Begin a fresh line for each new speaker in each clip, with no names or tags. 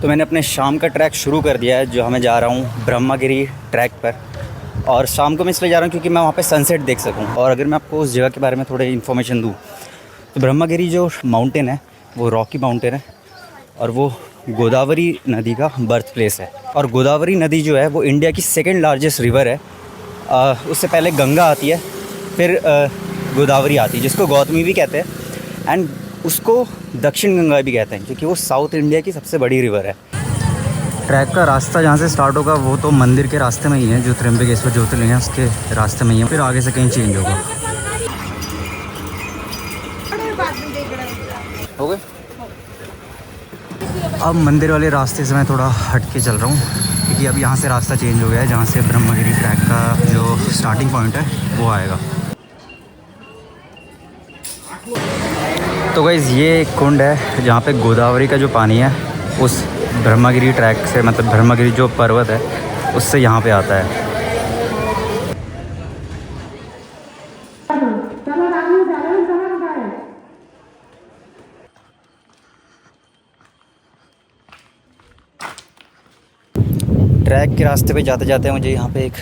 तो मैंने अपने शाम का ट्रैक शुरू कर दिया है, जो हमें जा रहा हूँ ब्रह्मागिरी ट्रैक पर। और शाम को मैं इसलिए जा रहा हूँ क्योंकि मैं वहाँ पे सनसेट देख सकूँ। और अगर मैं आपको उस जगह के बारे में थोड़ी इन्फॉर्मेशन दूँ तो ब्रह्मागिरी जो माउंटेन है वो रॉकी माउंटेन है और वो गोदावरी नदी का बर्थ प्लेस है। और गोदावरी नदी जो है वो इंडिया की सेकेंड लार्जेस्ट रिवर है। उससे पहले गंगा आती है, फिर गोदावरी आती है जिसको गौतमी भी कहते हैं, एंड उसको दक्षिण गंगा भी कहते हैं क्योंकि वो साउथ इंडिया की सबसे बड़ी रिवर है। ट्रैक का रास्ता जहाँ से स्टार्ट होगा वो तो मंदिर के रास्ते में ही है, जो त्र्यंबकेश्वर ज्योतिर्लिंग है उसके रास्ते में ही है, फिर आगे से कहीं चेंज होगा। हो गए। अब मंदिर वाले रास्ते से मैं थोड़ा हट के चल रहा हूँ क्योंकि अब यहाँ से रास्ता चेंज हो गया है, जहाँ से ब्रह्मागिरी ट्रैक का जो स्टार्टिंग पॉइंट है वो आएगा। तो गाइस ये एक कुंड है जहाँ पे गोदावरी का जो पानी है उस ब्रह्मागिरी ट्रैक से, मतलब ब्रह्मागिरी जो पर्वत है उससे यहाँ पे आता है। ट्रैक के रास्ते पे जाते जाते मुझे यहाँ पे एक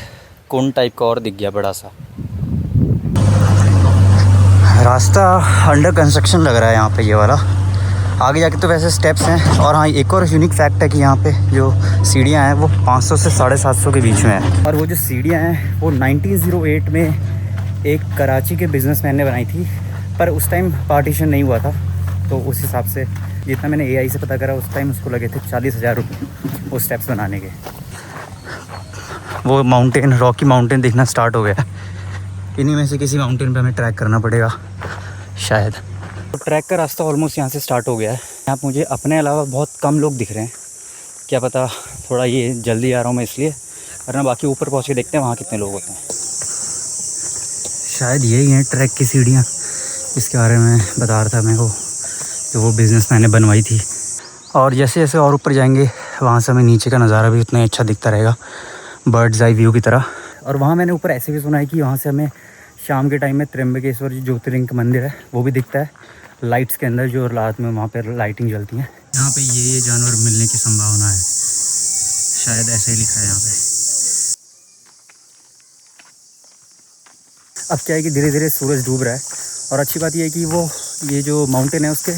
कुंड टाइप का और दिख गया बड़ा सा। रास्ता अंडर कंस्ट्रक्शन लग रहा है यहाँ पे, ये वाला। आगे जाके तो वैसे स्टेप्स हैं। और हाँ, एक और यूनिक फैक्ट है कि यहाँ पे जो सीढ़ियाँ हैं वो 500 से 750 के बीच में है। और वो जो सीढ़ियाँ हैं वो 1908 में एक कराची के बिजनेसमैन ने बनाई थी, पर उस टाइम पार्टीशन नहीं हुआ था, तो उस हिसाब से जितना मैंने AI से पता करा उस टाइम उसको लगे थे 40,000 रुपये वो स्टेप्स बनाने के। वो माउंटेन, रॉकी माउंटेन दिखना स्टार्ट हो गया। इन्हीं में से किसी माउंटेन पे हमें ट्रैक करना पड़ेगा शायद। तो ट्रैक का रास्ता ऑलमोस्ट यहाँ से स्टार्ट हो गया है। यहाँ पे मुझे अपने अलावा बहुत कम लोग दिख रहे हैं, क्या पता थोड़ा ये जल्दी आ रहा हूँ मैं इसलिए, वरना बाकी ऊपर पहुँच के देखते हैं वहाँ कितने लोग होते हैं। शायद यही हैं ट्रैक की सीढ़ियाँ, इसके बारे में बता रहा था मेरे को, जो वो बिजनेसमैन ने बनवाई थी। और जैसे जैसे और ऊपर जाएंगे वहाँ से हमें नीचे का नज़ारा भी उतना ही अच्छा दिखता रहेगा, बर्ड्स आई व्यू की तरह। और वहाँ मैंने ऊपर ऐसे भी सुना है कि वहाँ से हमें शाम के टाइम में त्र्यंबकेश्वर ज्योतिर्लिंग का मंदिर है वो भी दिखता है लाइट्स के अंदर, जो रात में वहाँ पर लाइटिंग जलती है। यहाँ पे ये जानवर मिलने की संभावना है, शायद ऐसे ही लिखा है यहाँ पे। अब क्या है कि धीरे धीरे सूरज डूब रहा है, और अच्छी बात यह है कि वो ये जो माउंटेन है उसके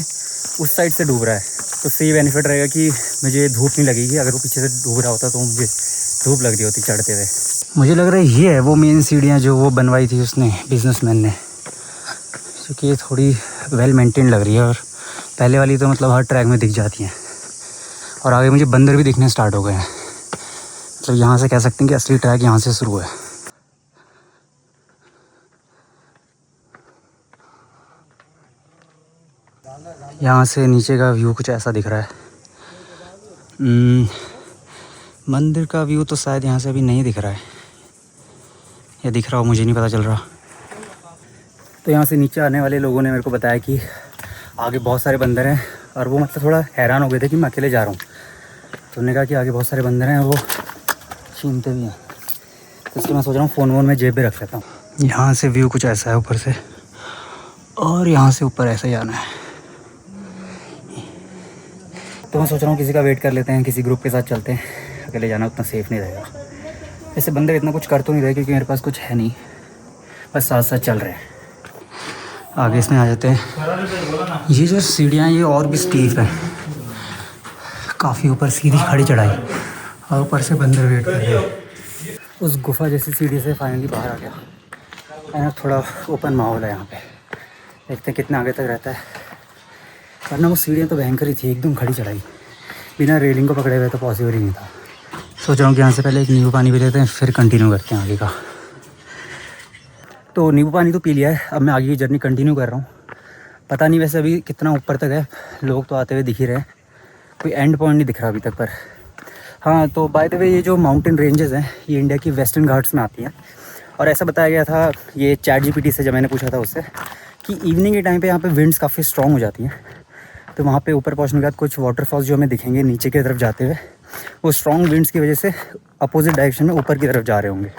उस साइड से डूब रहा है, तो उससे ये बेनिफिट रहेगा कि मुझे धूप नहीं लगेगी। अगर वो पीछे से डूब रहा होता तो मुझे धूप लग रही होती चढ़ते हुए। मुझे लग रहा है ये है वो मेन सीढ़ियाँ जो वो बनवाई थी उसने, बिजनेसमैन ने, क्योंकि ये थोड़ी वेल मेंटेन लग रही है। और पहले वाली तो मतलब हर ट्रैक में दिख जाती हैं। और आगे मुझे बंदर भी दिखने स्टार्ट हो गए हैं, मतलब यहाँ से कह सकते हैं कि असली ट्रैक यहाँ से शुरू है। यहाँ से नीचे का व्यू कुछ ऐसा दिख रहा है। मंदिर का व्यू तो शायद यहाँ से अभी नहीं दिख रहा है, या दिख रहा हो मुझे नहीं पता चल रहा। तो यहाँ से नीचे आने वाले लोगों ने मेरे को बताया कि आगे बहुत सारे बंदर हैं, और वो मतलब थोड़ा हैरान हो गए थे कि मैं अकेले जा रहा हूँ। तो उन्होंने कहा कि आगे बहुत सारे बंदर हैं, वो छीनते भी हैं, तो इसलिए मैं सोच रहा हूँ फ़ोन वोन में जेब में रख लेता हूँ। यहाँ से व्यू कुछ ऐसा है ऊपर से, और यहाँ से ऊपर ऐसे ही आना है। तो मैं सोच रहा हूँ किसी का वेट कर लेते हैं, किसी ग्रुप के साथ चलते हैं, अकेले जाना उतना सेफ़ नहीं रहेगा। ऐसे बंदर इतना कुछ कर तो नहीं रहे क्योंकि मेरे पास कुछ है नहीं, बस साथ साथ चल रहे हैं। आगे इसमें आ जाते हैं। ये जो सीढ़ियाँ ये और भी स्टीफ है, काफ़ी ऊपर सीधी खड़ी चढ़ाई, और ऊपर से बंदर वेट कर रहे हैं। उस गुफा जैसी सीढ़ी से फाइनली बाहर आ गया। है ना, थोड़ा ओपन माहौल है यहाँ पे, देखते हैं कितना आगे तक रहता है। वरना वो सीढ़ियाँ तो भयंकर ही थी, एकदम खड़ी चढ़ाई, बिना रेलिंग को पकड़े हुए तो पॉसिबल ही नहीं था। सोच रहा हूँ कि यहाँ से पहले एक नींबू पानी भी लेते हैं, फिर कंटिन्यू करते हैं आगे का। तो नींबू पानी तो पी लिया है, अब मैं आगे की जर्नी कंटिन्यू कर रहा हूँ। पता नहीं वैसे अभी कितना ऊपर तक है, लोग तो आते हुए दिख ही रहे हैं, कोई एंड पॉइंट नहीं दिख रहा अभी तक। पर हाँ, तो बाय द वे ये जो माउंटेन रेंजेस हैं ये इंडिया की वेस्टर्न घाट्स में आती हैं। और ऐसा बताया गया था ये ChatGPT से, जब मैंने पूछा था उससे, कि इवनिंग के टाइम पे यहाँ पे विंड्स काफ़ी स्ट्रॉन्ग हो जाती हैं। तो वहाँ पे ऊपर पहुँचने के बाद कुछ वाटरफॉल्स जो हमें दिखेंगे नीचे की तरफ जाते हुए, वो स्ट्रॉन्ग विंड्स की वजह से अपोजिट डायरेक्शन में ऊपर की तरफ जा रहे होंगे।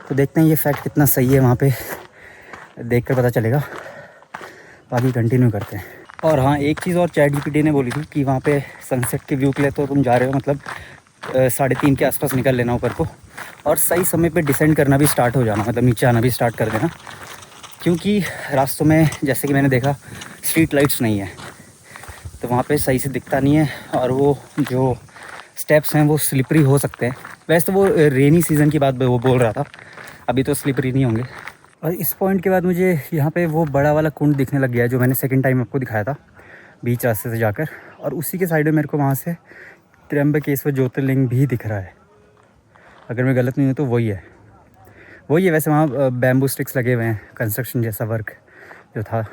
तो देखते हैं ये फैक्ट कितना सही है, वहाँ पे देख कर पता चलेगा। बाकी कंटिन्यू करते हैं। और हाँ, एक चीज़ और ChatGPT ने बोली थी कि वहाँ पे सनसेट के व्यू के लिए तो तुम जा रहे हो मतलब 3:30 के आसपास निकल लेना ऊपर को, और सही समय पे डिसेंड करना भी स्टार्ट हो जाना, मतलब नीचे आना भी स्टार्ट कर देना, क्योंकि रास्तों में जैसे कि मैंने देखा स्ट्रीट लाइट्स नहीं है, तो वहाँ पे सही से दिखता नहीं है, और वो जो स्टेप्स हैं वो स्लिपरी हो सकते हैं। वैसे तो वो रेनी सीज़न की बात वो बोल रहा था, अभी तो स्लिपरी नहीं होंगे। और इस पॉइंट के बाद मुझे यहाँ पे वो बड़ा वाला कुंड दिखने लग गया है जो मैंने सेकंड टाइम आपको दिखाया था बीच रास्ते से जाकर, और उसी के साइड में मेरे को वहाँ से त्र्यंबकेश्वर ज्योतिर्लिंग भी दिख रहा है। अगर मैं गलत नहीं हूँ तो वही है वैसे वहाँ बैम्बू स्टिक्स लगे हुए हैं, कंस्ट्रक्शन जैसा वर्क जो था।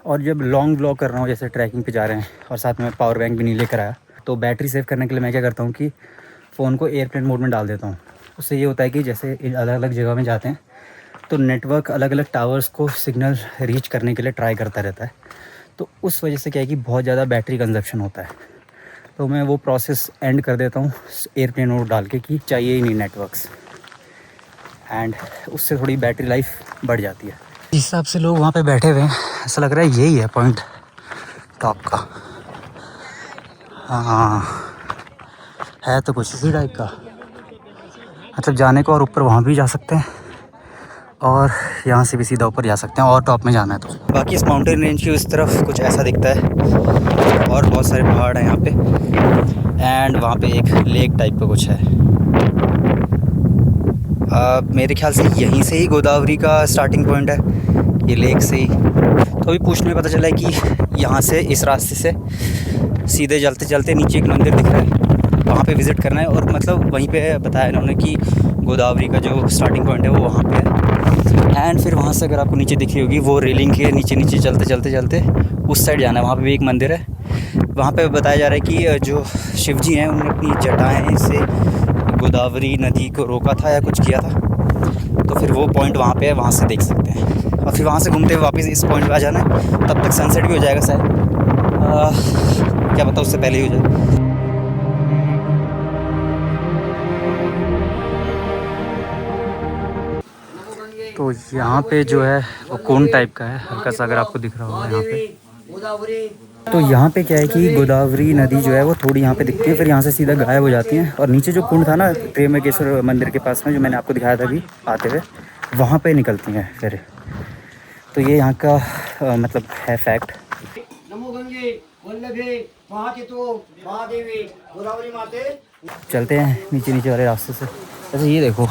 और जब लॉन्ग व्लॉग कर रहा हूँ, जैसे ट्रैकिंग पे जा रहे हैं और साथ में पावर बैंक भी नहीं लेकर आया, तो बैटरी सेव करने के लिए मैं क्या करता हूँ कि फ़ोन को एयरप्लेन मोड में डाल देता हूँ। उससे ये होता है कि जैसे अलग अलग जगह में जाते हैं तो नेटवर्क अलग अलग टावर्स को सिग्नल रीच करने के लिए ट्राई करता रहता है, तो उस वजह से क्या है कि बहुत ज़्यादा बैटरी कंजप्शन होता है। तो मैं वो प्रोसेस एंड कर देता हूँ एयरप्लेन मोड डाल के कि चाहिए ही नहीं नेटवर्क्स, एंड उससे थोड़ी बैटरी लाइफ बढ़ जाती है। इस हिसाब से लोग वहाँ पे बैठे हुए हैं, ऐसा लग रहा है यही है पॉइंट टॉप का। हाँ, है तो कुछ इसी टाइप का, मतलब जाने को और ऊपर वहाँ भी जा सकते हैं और यहाँ से भी सीधा ऊपर जा सकते हैं और टॉप में जाना है तो। बाकी इस माउंटेन रेंज की उस तरफ कुछ ऐसा दिखता है और बहुत सारे पहाड़ हैं यहाँ पे, एंड वहाँ पे एक लेक टाइप का कुछ है। मेरे ख्याल से यहीं से ही गोदावरी का स्टार्टिंग पॉइंट है, ये लेक से ही। तो अभी पूछने में पता चला है कि यहाँ से इस रास्ते से सीधे चलते चलते नीचे एक मंदिर दिख रहा है, वहाँ पे विज़िट करना है। और मतलब वहीं पे बताया इन्होंने कि गोदावरी का जो स्टार्टिंग पॉइंट है वो वहाँ पे है। एंड फिर वहाँ से अगर आपको नीचे दिखी होगी वो रेलिंग के नीचे नीचे चलते चलते चलते उस साइड जाना है, वहाँ पे भी एक मंदिर है। वहाँ पे बताया जा रहा है कि जो शिव जी हैं उन्होंने अपनी जटाएँ से गोदावरी नदी को रोका था या कुछ किया था, तो फिर वो पॉइंट वहाँ पे है, वहाँ से देख सकते हैं। और फिर वहाँ से घूमते हुए वापस इस पॉइंट पे आ जाना है, तब तक सनसेट भी हो जाएगा शायद, क्या पता उससे पहले ही हो जाए। तो यहाँ पे जो है वो कोन टाइप का है, हल्का सा अगर आपको दिख रहा होगा यहाँ पे। तो यहाँ पे क्या है कि गोदावरी नदी जो है वो थोड़ी यहाँ पे दिखती है, फिर यहाँ से सीधा गायब हो जाती है, और नीचे जो कुंड था ना त्र्यंबकेश्वर मंदिर के पास में जो मैंने आपको दिखाया था अभी आते हुए, वहाँ पे निकलती हैं फिर। तो ये यहाँ का मतलब है फैक्ट। चलते हैं नीचे नीचे वाले रास्ते से। अच्छा ये देखो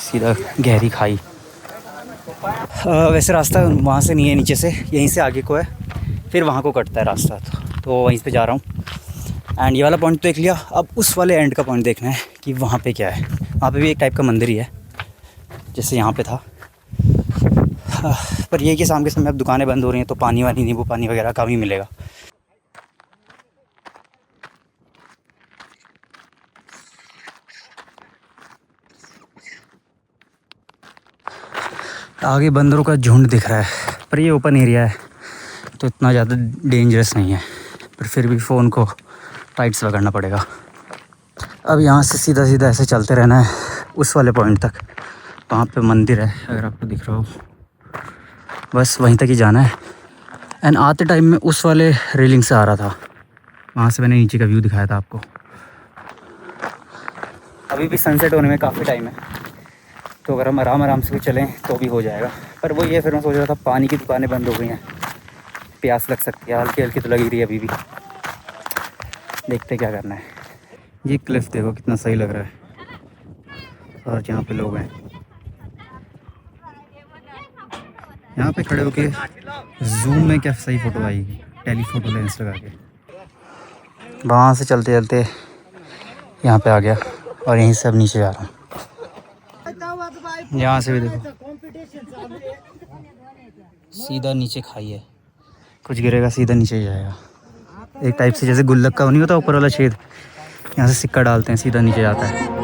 सीधा गहरी खाई। वैसे रास्ता वहाँ से नहीं है, नीचे से यहीं से आगे को है, फिर वहाँ को कटता है रास्ता, तो वहीं पे जा रहा हूँ। एंड ये वाला पॉइंट देख लिया, अब उस वाले एंड का पॉइंट देखना है कि वहाँ पे क्या है। वहाँ पे भी एक टाइप का मंदिर ही है जैसे यहाँ पे था, पर ये कि शाम के समय अब दुकानें बंद हो रही हैं तो पानी वानी नींबू पानी वगैरह कम ही मिलेगा। आगे बंदरों का झुंड दिख रहा है, पर ये ओपन एरिया है तो इतना ज़्यादा डेंजरस नहीं है, पर फिर भी फ़ोन को टाइट से पकड़ना पड़ेगा। अब यहाँ से सीधा सीधा ऐसे चलते रहना है उस वाले पॉइंट तक, वहाँ पे मंदिर है अगर आपको दिख रहा हो, बस वहीं तक ही जाना है। एंड आते टाइम में उस वाले रेलिंग से आ रहा था, वहाँ से मैंने नीचे का व्यू दिखाया था आपको। अभी भी सनसेट होने में काफ़ी टाइम है, तो अगर हम आराम आराम से भी चलें तो भी हो जाएगा। पर वो ये फिर मैं सोच रहा था पानी की दुकानें बंद हो गई हैं, प्यास लग सकती है, हल्की हल्की तो लगी रही है अभी भी, देखते क्या करना है। ये क्लिफ देखो कितना सही लग रहा है, और यहाँ पे लोग हैं, यहाँ पे खड़े होके जूम में क्या सही फ़ोटो आएगी, टेलीफोटो लेंस लगा के। वहाँ से चलते चलते यहाँ पे आ गया और यहीं से अब नीचे जा रहा हूँ। यहाँ से भी देखो सीधा नीचे खाई है, कुछ गिरेगा सीधा नीचे जाएगा, एक टाइप से जैसे गुल्लक का नहीं होता ऊपर वाला छेद, यहाँ से सिक्का डालते हैं सीधा नीचे जाता है।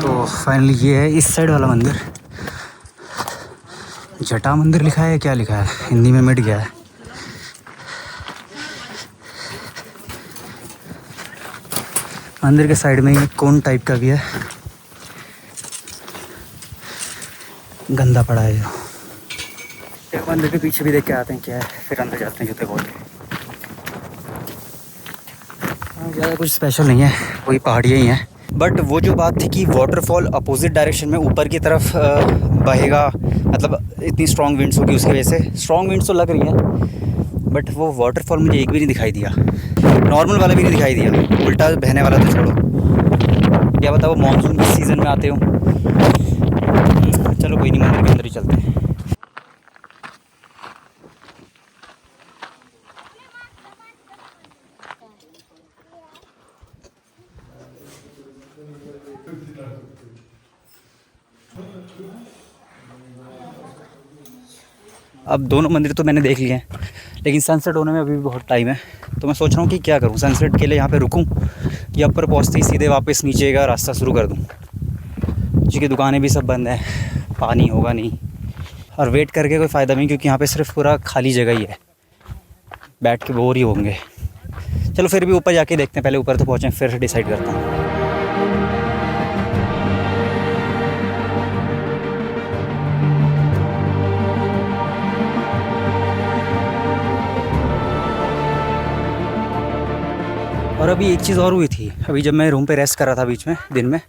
तो फाइनली ये है इस साइड वाला मंदिर जटा मंदिर लिखा है, क्या लिखा है हिंदी में मिट गया है। मंदिर के साइड में ही कोन टाइप का भी है, गंदा पड़ा है जो। एक मंदिर के पीछे भी देख के आते हैं क्या है, फिर अंदर जाते हैं जूते खोल के। ज़्यादा कुछ स्पेशल नहीं है, वही पहाड़ियाँ ही हैं। बट वो जो बात थी कि वाटरफॉल अपोजिट डायरेक्शन में ऊपर की तरफ बहेगा, मतलब इतनी स्ट्रॉन्ग विंड्स होगी उसकी वजह से, स्ट्रॉन्ग विंड्स तो लग रही हैं बट वो वाटरफॉल मुझे एक भी नहीं दिखाई दिया, नॉर्मल वाला भी नहीं दिखाई दिया, उल्टा बहने वाला तो छोड़ो, क्या पता वो मानसून के सीज़न में आते हो। चलो कोई नहीं, मंदिर के अंदर ही चलते हैं। अब दोनों मंदिर तो मैंने देख लिए हैं, लेकिन सनसेट होने में अभी भी बहुत टाइम है, तो मैं सोच रहा हूँ कि क्या करूँ, सनसेट के लिए यहाँ पे रुकूँ या ऊपर पहुँचते ही सीधे वापस नीचे का रास्ता शुरू कर दूँ, क्योंकि दुकानें भी सब बंद हैं, पानी होगा नहीं और वेट करके कोई फ़ायदा नहीं, क्योंकि यहाँ पे सिर्फ पूरा खाली जगह ही है, बैठ के बोर ही होंगे। चलो फिर भी ऊपर जाके देखते हैं, पहले ऊपर तो पहुँचें फिर डिसाइड करता हूँ। और अभी एक चीज़ और हुई थी, अभी जब मैं रूम पे रेस्ट कर रहा था बीच में दिन में,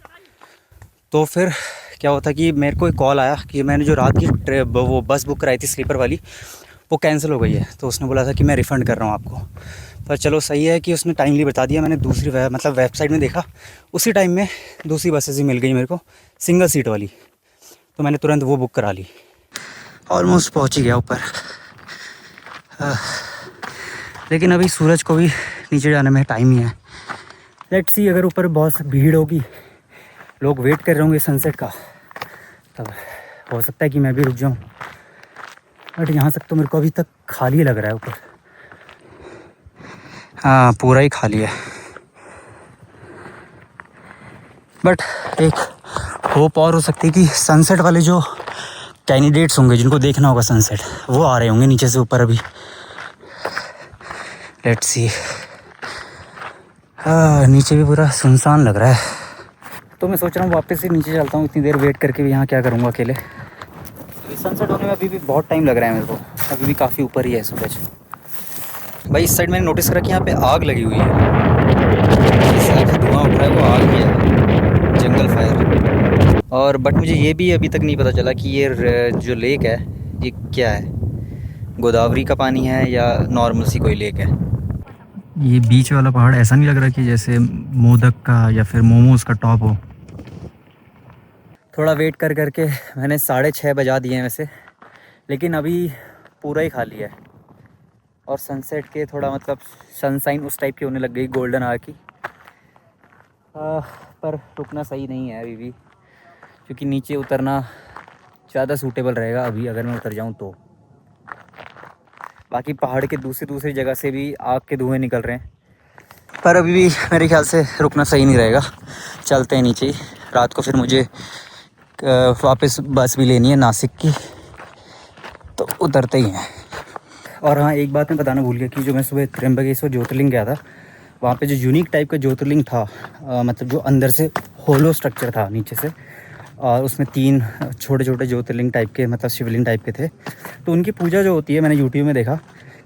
तो फिर क्या होता कि मेरे को एक कॉल आया कि मैंने जो रात की वो बस बुक कराई थी स्लीपर वाली, वो कैंसिल हो गई है। तो उसने बोला था कि मैं रिफ़ंड कर रहा हूँ आपको। पर चलो सही है कि उसने टाइमली बता दिया। मैंने दूसरी मतलब वेबसाइट में देखा, उसी टाइम में दूसरी बसेस ही मिल गई मेरे को, सिंगल सीट वाली, तो मैंने तुरंत वो बुक करा ली। ऑलमोस्ट पहुँच ही गया ऊपर, लेकिन अभी सूरज को भी नीचे जाने में टाइम ही है। लेट्स सी, अगर ऊपर बहुत भीड़ होगी, लोग वेट कर रहे होंगे सनसेट का, तब हो सकता है कि मैं भी रुक जाऊं। बट यहाँ तक तो मेरे को अभी तक खाली लग रहा है ऊपर। हाँ, पूरा ही खाली है। बट एक होप और हो सकती है कि सनसेट वाले जो कैंडिडेट्स होंगे जिनको देखना होगा सनसेट, वो आ रहे होंगे नीचे से ऊपर अभी। Let's see. हाँ, नीचे भी पूरा सुनसान लग रहा है, तो मैं सोच रहा हूँ वापस से नीचे चलता हूँ। इतनी देर वेट करके भी यहाँ क्या करूँगा अकेले। सनसेट होने में अभी भी बहुत टाइम लग रहा है मेरे को, अभी भी काफ़ी ऊपर ही है सूरज। भाई इस साइड मैंने नोटिस करा कि यहाँ पे आग लगी हुई है, इस साइड से धुआं उठ रहा है, वो आग ही है, जंगल फायर। और बट मुझे ये भी अभी तक नहीं पता चला कि ये जो लेक है ये क्या है, गोदावरी का पानी है या नॉर्मल सी कोई लेक है। ये बीच वाला पहाड़ ऐसा नहीं लग रहा कि जैसे मोदक का या फिर मोमोज का टॉप हो। थोड़ा वेट कर करके मैंने 6:30 बजा दिए हैं वैसे, लेकिन अभी पूरा ही खाली है। और सनसेट के थोड़ा मतलब सनसाइन उस टाइप की होने लग गई, गोल्डन आवर की। पर रुकना सही नहीं है अभी भी, क्योंकि नीचे उतरना ज़्यादा सूटेबल रहेगा अभी अगर मैं उतर जाऊं तो। बाकी पहाड़ के दूसरी जगह से भी आग के धुएँ निकल रहे हैं, पर अभी भी मेरे ख्याल से रुकना सही नहीं रहेगा। चलते हैं नीचे ही, रात को फिर मुझे वापस बस भी लेनी है नासिक की, तो उतरते ही हैं। और हाँ, एक बात मैं बताना भूल गया कि जो मैं सुबह त्र्यंबकेश्वर ज्योतिर्लिंग गया था, वहाँ पे जो यूनिक टाइप का ज्योतिर्लिंग था, मतलब जो अंदर से होलो स्ट्रक्चर था नीचे से, और उसमें 3 छोटे छोटे ज्योतिर्लिंग टाइप के, मतलब शिवलिंग टाइप के थे। तो उनकी पूजा जो होती है, मैंने यूट्यूब में देखा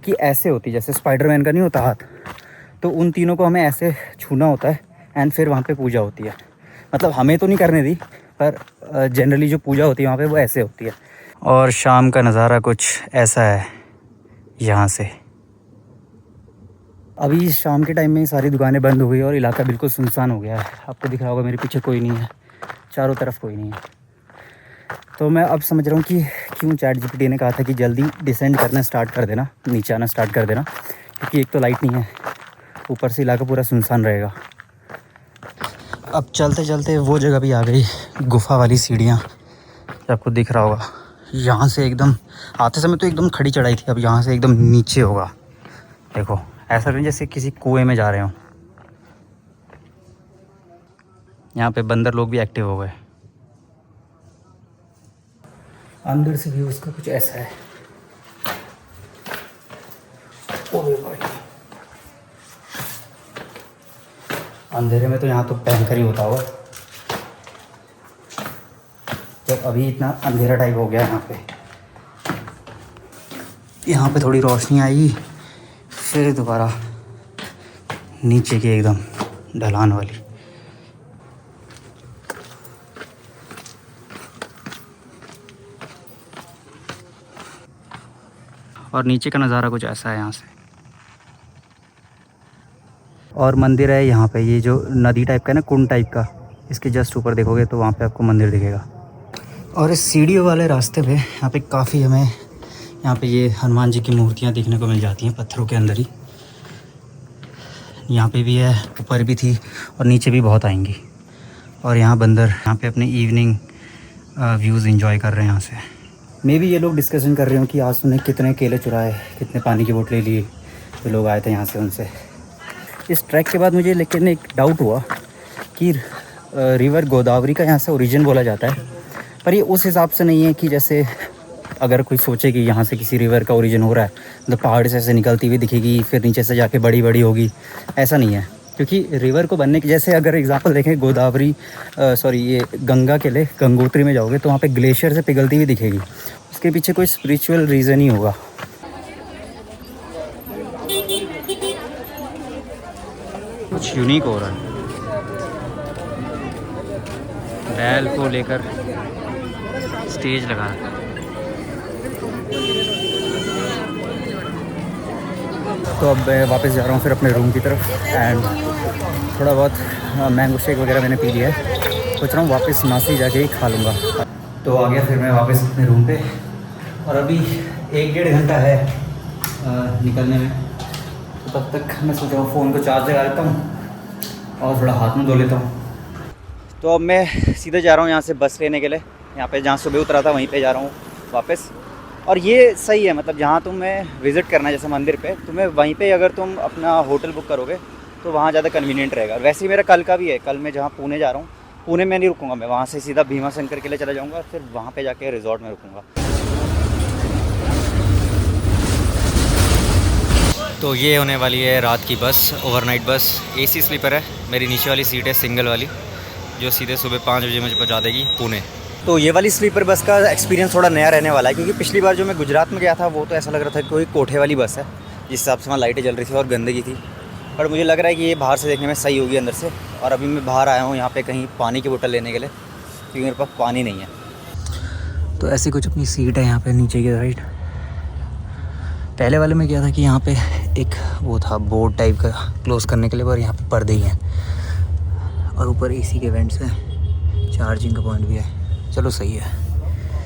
कि ऐसे होती है, जैसे स्पाइडरमैन का नहीं होता हाथ, तो उन तीनों को हमें ऐसे छूना होता है एंड फिर वहाँ पे पूजा होती है। मतलब हमें तो नहीं करने दी, पर जनरली जो पूजा होती है वहाँ पे वो ऐसे होती है। और शाम का नज़ारा कुछ ऐसा है यहाँ से। अभी शाम के टाइम में सारी दुकानें बंद हो गई और इलाका बिल्कुल सुनसान हो गया है। आपको दिख रहा होगा मेरे पीछे कोई नहीं है, चारों तरफ कोई नहीं है। तो मैं अब समझ रहा हूँ कि क्यों ChatGPT ने कहा था कि जल्दी डिसेंड करना स्टार्ट कर देना, नीचे आना स्टार्ट कर देना, क्योंकि एक तो लाइट नहीं है, ऊपर से इलाका पूरा सुनसान रहेगा। अब चलते चलते वो जगह भी आ गई, गुफा वाली सीढ़ियाँ, आपको दिख रहा होगा। यहाँ से एकदम आते समय तो एकदम खड़ी चढ़ाई थी, अब यहाँ से एकदम नीचे होगा। देखो ऐसा नहीं जैसे किसी कुएं में जा रहे हो। यहाँ पे बंदर लोग भी एक्टिव हो गए। अंदर से भी उसका कुछ ऐसा है। ओए भाई, अंधेरे में तो यहाँ तो भयंकर ही होता होगा। तो अभी इतना अंधेरा टाइप हो गया यहाँ पे थोड़ी रोशनी आई, फिर दोबारा नीचे की एकदम ढलान वाली। और नीचे का नज़ारा कुछ ऐसा है यहाँ से। और मंदिर है यहाँ पे, ये जो नदी टाइप का है ना, कुंड टाइप का, इसके जस्ट ऊपर देखोगे तो वहाँ पे आपको मंदिर दिखेगा। और इस सीढ़ियों वाले रास्ते पे यहाँ पे काफ़ी हमें यहाँ पे ये हनुमान जी की मूर्तियाँ देखने को मिल जाती हैं पत्थरों के अंदर ही। यहाँ पे भी है, ऊपर भी थी और नीचे भी बहुत आएंगी। और यहाँ बंदर यहाँ पे अपने इवनिंग व्यूज़ एंजॉय कर रहे हैं यहाँ से। मे भी ये लोग डिस्कशन कर रहे हो कि आज तुमने कितने केले चुराए, कितने पानी की बोतलें ली, जो लोग आए थे यहाँ से उनसे। इस ट्रैक के बाद मुझे लेकिन एक डाउट हुआ कि रिवर गोदावरी का यहाँ से ओरिजिन बोला जाता है, पर ये उस हिसाब से नहीं है कि जैसे अगर कोई सोचे कि यहाँ से किसी रिवर का ओरिजिन हो रहा है, मतलब पहाड़ से ऐसे निकलती हुई दिखेगी, फिर नीचे से जाके बड़ी बड़ी होगी, ऐसा नहीं है। क्योंकि रिवर को बनने की, जैसे अगर एग्जांपल देखें गोदावरी ये गंगा के लिए गंगोत्री में जाओगे तो वहाँ पे ग्लेशियर से पिघलती हुई दिखेगी, उसके पीछे कोई स्पिरिचुअल रीज़न ही होगा। कुछ यूनिक हो रहा है। बैल को लेकर स्टेज लगा रखा है। तो अब मैं वापस जा रहा हूँ फिर अपने रूम की तरफ, एंड थोड़ा बहुत मैंगो शेक वगैरह मैंने पी लिया है। सोच रहा हूँ वापस नासी जाके ही खा लूँगा। तो आ गया फिर मैं वापस अपने रूम पे, और अभी 1-1.5 घंटा है निकलने में। तो तब तक मैं सोच रहा हूँ फ़ोन को चार्ज लगा लेता हूँ और थोड़ा हाथ में धो लेता हूँ। तो अब मैं सीधे जा रहा हूँ यहाँ से बस लेने के लिए। यहाँ पे जहाँ सुबह उतरा था वहीं पे जा रहा हूँ वापस। और ये सही है, मतलब जहाँ तुम्हें विज़िट करना है जैसे मंदिर पे, तुम्हें वहीं पे अगर तुम अपना होटल बुक करोगे तो वहाँ ज़्यादा कन्वीनियंट रहेगा। वैसे ही मेरा कल का भी है, कल मैं जहाँ पुणे जा रहा हूँ, पुणे में नहीं रुकूँगा मैं, वहाँ से सीधा भीमा शंकर के लिए चला जाऊँगा, फिर वहाँ पर जाके रिजॉर्ट में रुकूँगा। तो ये होने वाली है रात की बस, ओवरनाइट बस। AC स्लीपर है, मेरी नीचे वाली सीट है सिंगल वाली, जो सीधे सुबह 5 बजे मुझे पहुँचा देगी पुणे। तो ये वाली स्लीपर बस का एक्सपीरियंस थोड़ा नया रहने वाला है, क्योंकि पिछली बार जो मैं गुजरात में गया था वो तो ऐसा लग रहा था कि कोई कोठे वाली बस है, जिस हिसाब से वहाँ लाइटें जल रही थी और गंदगी थी। पर मुझे लग रहा है कि ये बाहर से देखने में सही होगी अंदर से। और अभी मैं बाहर आया हूँ यहाँ पे कहीं पानी की बोतल लेने के लिए, क्योंकि मेरे पास पानी नहीं है। तो ऐसी कुछ अपनी सीट है यहाँ पर नीचे की साइड। पहले वाले में क्या था कि यहाँ पे एक वो था बोर्ड टाइप का क्लोज़ करने के लिए, पर यहाँ पे पर्दे ही हैं और ऊपर AC के वेंट्स हैं, चार्जिंग का पॉइंट भी है। चलो सही है।